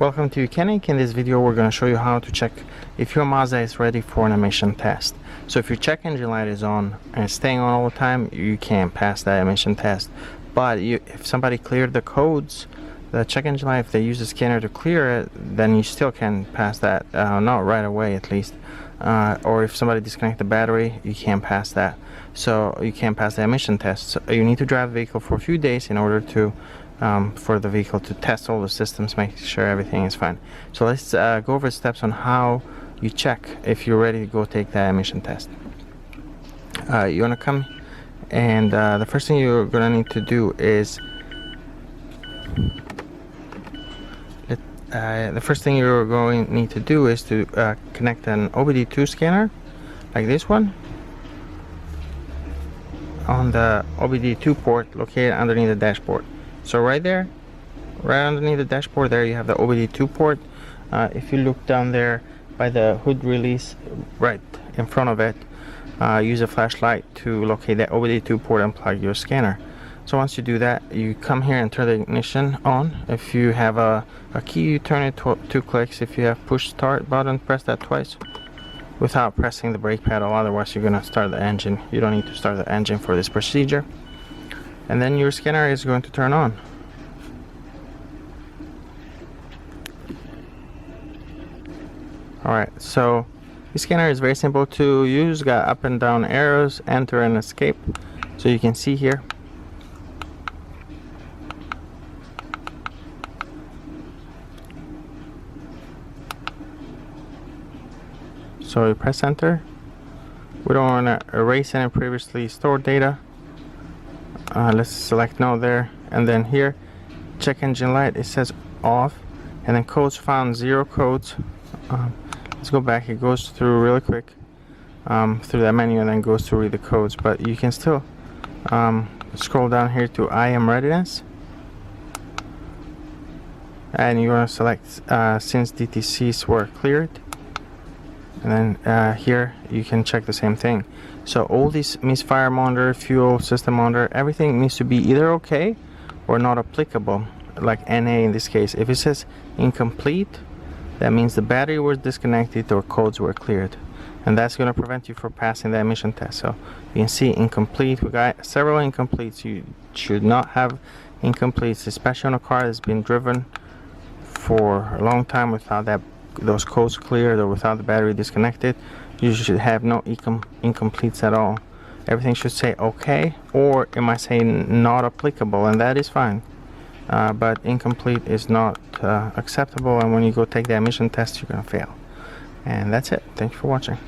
Welcome to YOUCANIC. In this video we're going to show you how to check if your Mazda is ready for an emission test. So if your check engine light is on and staying on all the time, you can't pass that emission test. But if somebody cleared the codes, the check engine light, if they use the scanner to clear it, then you still can pass that, not right away at least. Or if somebody disconnect the battery, you can't pass that. So you can't pass the emission test. So you need to drive the vehicle for a few days in order to for the vehicle to test all the systems, make sure everything is fine. So let's go over steps on how you check if you're ready to go take that emission test. You want to come and the first thing you're going to need to do is to connect an OBD2 scanner like this one on the OBD2 port located underneath the dashboard. So right there, right underneath the dashboard there, you have the OBD2 port. If you look down there by the hood release right in front of it, use a flashlight to locate that OBD2 port and plug your scanner. So once you do that, you come here and turn the ignition on. If you have a key, you turn it 2 clicks. If you have push start button, press that twice without pressing the brake pedal, otherwise you're gonna start the engine. You don't need to start the engine for this procedure. And then your scanner is going to turn on. Alright, so the scanner is very simple to use, got up and down arrows, enter and escape. So you can see here. So you press enter. We don't want to erase any previously stored data. Let's select no there, and then here check engine light, it says off, and then codes found 0 codes. Let's go back. It goes through really quick through that menu and then goes to read the codes, but you can still scroll down here to I am readiness, and you want to select since DTCs were cleared, and then here you can check the same thing. So all these misfire monitor, fuel system monitor, everything needs to be either okay or not applicable, like NA in this case. If it says incomplete, that means the battery was disconnected or codes were cleared, and that's going to prevent you from passing the emission test. So you can see incomplete. We got several incompletes. You should not have incompletes, especially on a car that's been driven for a long time without those codes cleared or without the battery disconnected. You should have no incompletes at all. Everything should say okay, or it might say not applicable, and that is fine. But incomplete is not acceptable, and when you go take the emission test, you're gonna fail. And that's it. Thank you for watching.